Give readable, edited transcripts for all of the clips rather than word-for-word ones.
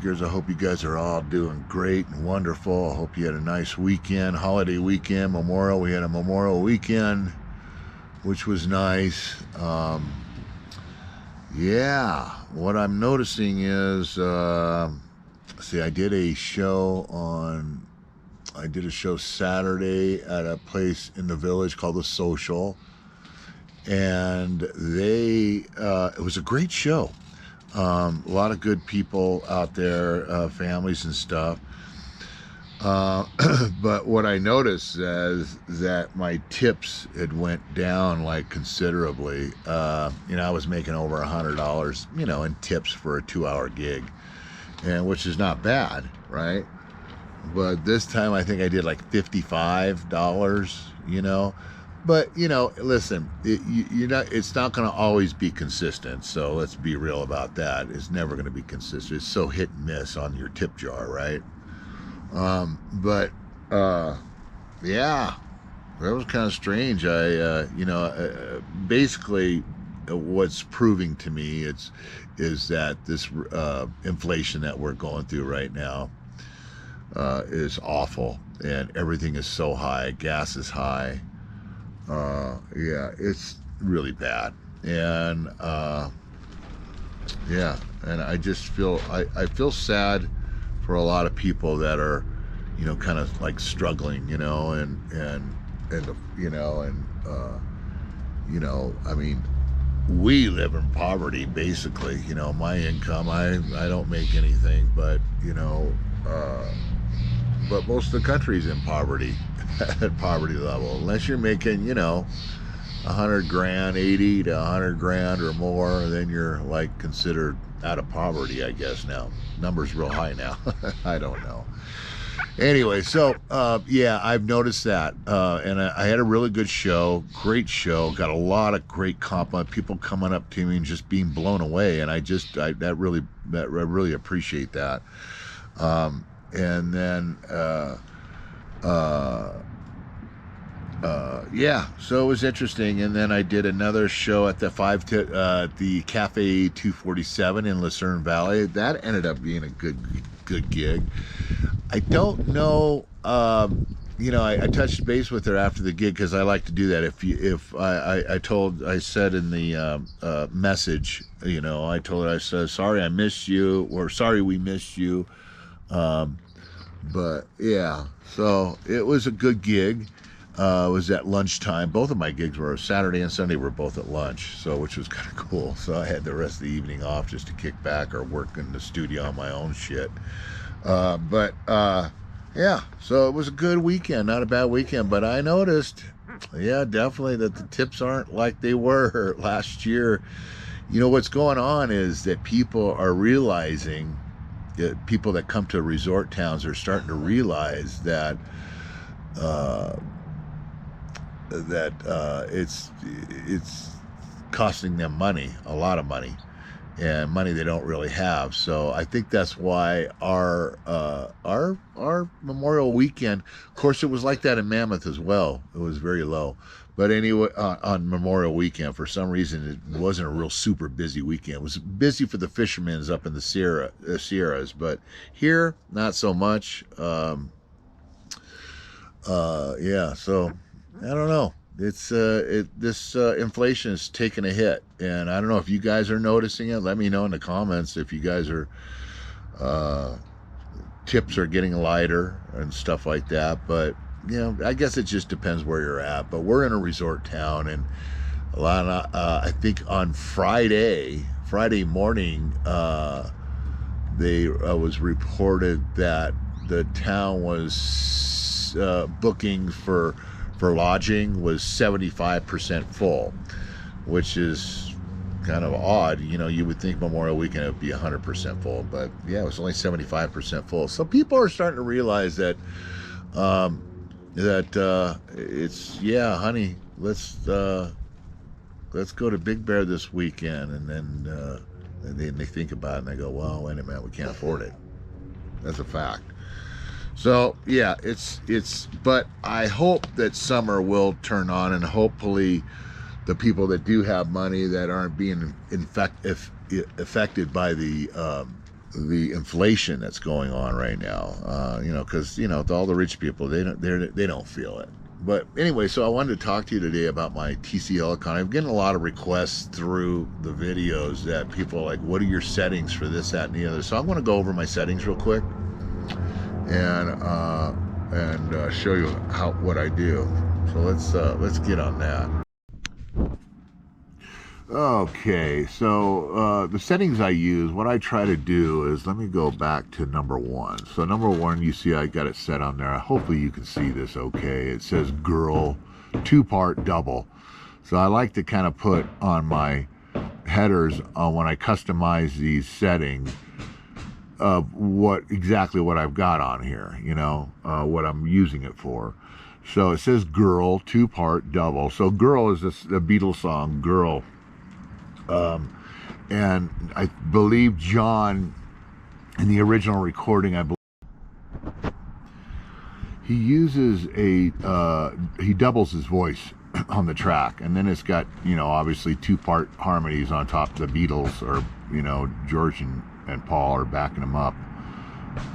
Makers. I hope you guys are all doing great and wonderful. I hope you had a nice weekend, holiday weekend, Memorial. We had a Memorial weekend, which was nice. Yeah, what I'm noticing is, see, I did a show Saturday at a place in the village called The Social, and it was a great show. A lot of good people out there, families and stuff. But what I noticed is that my tips had went down like considerably. I was making over $100, in tips for a 2-hour gig, and which is not bad, right? But this time I think I did like $55, But listen, it's not going to always be consistent. So let's be real about that. It's never going to be consistent. It's so hit and miss on your tip jar, right? Yeah, that was kind of strange. Basically, what's proving to me is that this inflation that we're going through right now is awful, and everything is so high. Gas is high. Yeah, it's really bad, and and I just feel I feel sad for a lot of people that are, kind of like struggling, I mean, we live in poverty basically. My income, I don't make anything, but but most of the country's in poverty at poverty level. Unless you're making, 100 grand, 80 to 100 grand or more, then you're like considered out of poverty, I guess now. Numbers real high now. I don't know. Anyway, so yeah, I've noticed that, and I had a really good show, great show. Got a lot of great compliment, people coming up to me and just being blown away, and I really appreciate that. And then yeah, so it was interesting. And then I did another show at the Cafe 247 in Lucerne Valley. That ended up being a good gig. I don't know, I touched base with her after the gig because I like to do that. I said in the message, I told her, I said, sorry I missed you, or sorry we missed you. But yeah, so it was a good gig. It was at lunchtime. Both of my gigs were Saturday and Sunday, were both at lunch, so which was kind of cool. So I had the rest of the evening off just to kick back or work in the studio on my own shit. Yeah, so it was a good weekend, not a bad weekend. But I noticed, yeah, definitely that the tips aren't like they were last year. What's going on is that people are realizing, people that come to resort towns are starting to realize that it's costing them money, a lot of money, and money they don't really have. So I think that's why our Memorial weekend, of course, it was like that in Mammoth as well. It was very low. But anyway, on Memorial weekend, for some reason, it wasn't a real super busy weekend. It was busy for the fishermen up in the Sierras, but here, not so much. Yeah, so I don't know. It's this inflation is taking a hit, and I don't know if you guys are noticing it. Let me know in the comments if you guys are tips are getting lighter and stuff like that. But I guess it just depends where you're at. But we're in a resort town, and a lot of I think on Friday morning, they was reported that the town was booking for lodging was 75% full, which is kind of odd. You would think Memorial Weekend would be 100% full, but yeah, it was only 75% full. So people are starting to realize that it's, yeah, honey, let's go to Big Bear this weekend, and then they think about it and they go, well, wait a minute, we can't afford it. That's a fact. So yeah, but I hope that summer will turn on, and hopefully the people that do have money that aren't being affected by the the inflation that's going on right now. You know, because you know, all the rich people, they don't feel it. But anyway, so I wanted to talk to you today about my TC Helicon. I'm getting a lot of requests through the videos that people are like, what are your settings for this, that, and the other? So I'm going to go over my settings real quick and show you what I do. So let's get on that. Okay, so the settings I use, what I try to do is, let me go back to number 1. So number 1, you see I got it set on there. Hopefully you can see this okay. It says girl, 2-part double. So I like to kind of put on my headers when I customize these settings exactly what I've got on here, you know, what I'm using it for. So it says girl, 2-part double. So girl is the Beatles song, Girl. And I believe John, in the original recording, he uses he doubles his voice on the track, and then it's got, you know, obviously 2-part harmonies on top. The Beatles, or, you know, George and Paul are backing him up,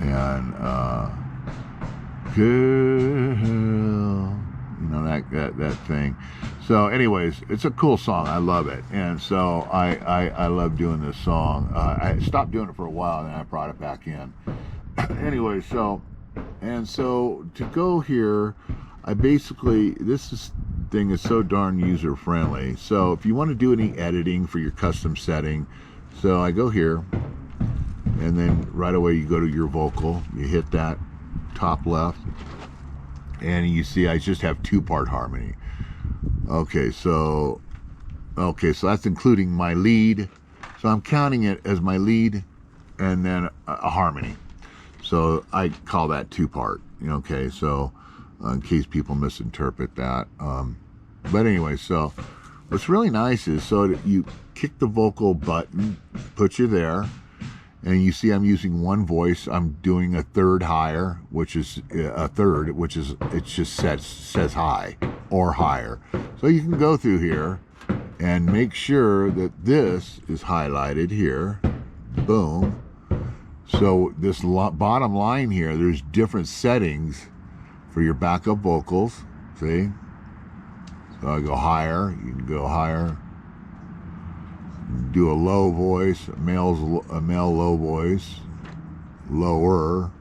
and girl, you know, that thing. So anyways, it's a cool song. I love it. And so I love doing this song. I stopped doing it for a while, and then I brought it back in. Anyway, so to go here, this thing is so darn user friendly. So if you want to do any editing for your custom setting, so I go here, and then right away you go to your vocal, you hit that top left, and you see I just have 2-part harmony. Okay, so that's including my lead. So I'm counting it as my lead and then a harmony. So I call that 2-part. Okay, so in case people misinterpret that. But anyway, so what's really nice is, so that you kick the vocal button, put you there, and you see I'm using one voice. I'm doing a third higher, which is it just says high or higher. So you can go through here and make sure that this is highlighted here. Boom. So this bottom line here, there's different settings for your backup vocals. See? So I go higher. You can go higher. Do a low voice, a male low voice, lower.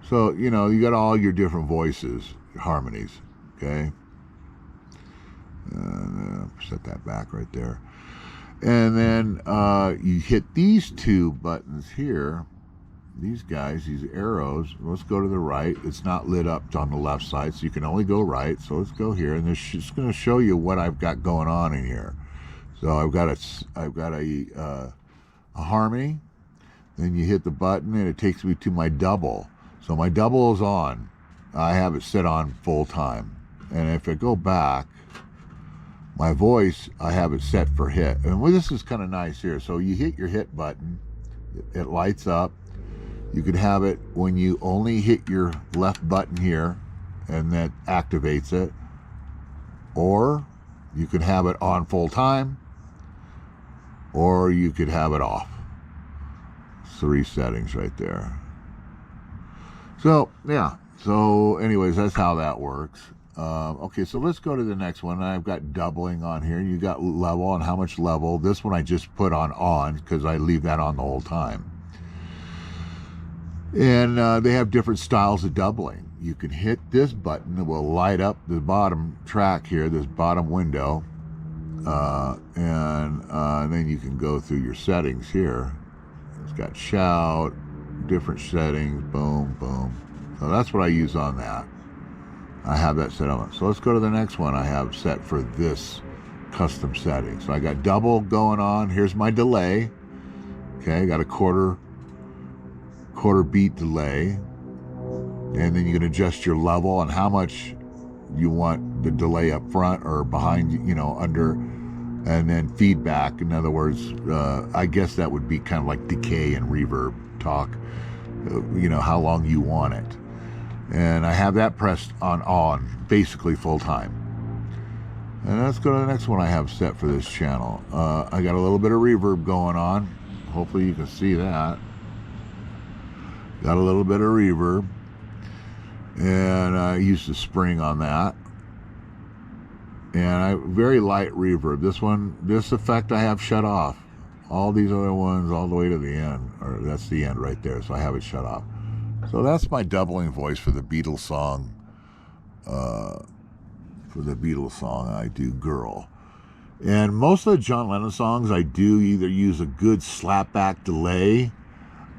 So, you know, you got all your different voices, your harmonies, okay? Set that back right there. And then you hit these 2 buttons here, these guys, these arrows. Let's go to the right. It's not lit up on the left side, so you can only go right. So let's go here, and it's going to show you what I've got going on in here. So I've got a harmony. Then you hit the button, and it takes me to my double. So my double is on. I have it set on full time. And if I go back, my voice, I have it set for hit. And this is kind of nice here. So you hit your hit button, it lights up. You could have it when you only hit your left button here, and that activates it. Or you could have it on full time, or you could have it off. 3 settings right there. So yeah, so anyways, that's how that works. Okay, so let's go to the next one. I've got doubling on here. You got level, and how much level. This one I just put on because I leave that on the whole time. And they have different styles of doubling. You can hit this button, it will light up the bottom track here, this bottom window, and then you can go through your settings here. It's got shout, different settings, boom, boom. So that's what I use on that. I have that set up. So let's go to the next one I have set for this custom setting. So I got double going on. Here's my delay. Okay, I got a quarter beat delay. And then you can adjust your level and how much you want the delay up front or behind, you know, under, and then feedback. In other words, I guess that would be kind of like decay and reverb talk, you know, how long you want it. And I have that pressed on basically full time. And let's go to the next one I have set for this channel. I got a little bit of reverb going on. Hopefully you can see that. Got a little bit of reverb, and I used a spring on that, and very light reverb. This effect I have shut off. All these other ones all the way to the end, or that's the end right there, so I have it shut off. So that's my doubling voice for the Beatles song. I do Girl. And most of the John Lennon songs, I do either use a good slapback delay,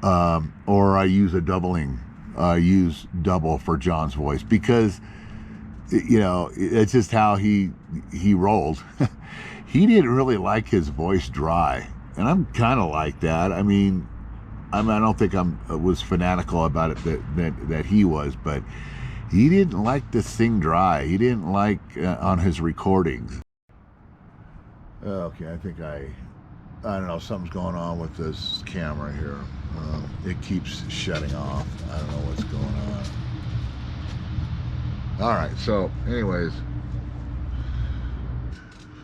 or I use a doubling. Use double for John's voice, because it's just how he rolled. He didn't really like his voice dry, and I'm kind of like that. I don't think I was fanatical about it that he was, but he didn't like to sing dry. He didn't like on his recordings. Okay, I think I don't know, something's going on with this camera here. It keeps shutting off. I don't know what's going on. All right, so anyways,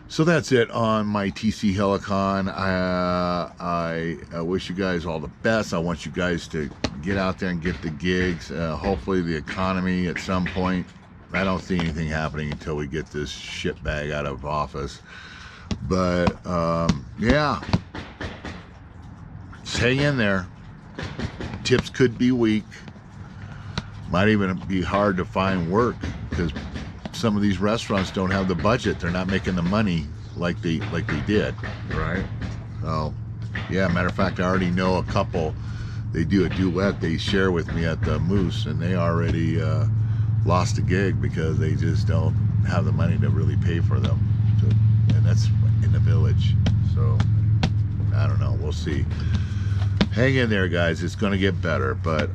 so that's it on my TC Helicon. I wish you guys all the best. I want you guys to get out there and get the gigs. Hopefully the economy at some point. I don't see anything happening until we get this shitbag out of office. But yeah, just hang in there. Tips could be weak. Might even be hard to find work, because some of these restaurants don't have the budget. They're not making the money like they did, right? So yeah, matter of fact, I already know a couple. They do a duet they share with me at the Moose, and they already lost a gig because they just don't have the money to really pay for them. And that's in the Village. So I don't know, we'll see. Hang in there, guys. It's gonna get better, but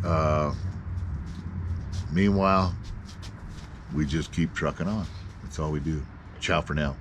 meanwhile, we just keep trucking on. That's all we do. Ciao for now.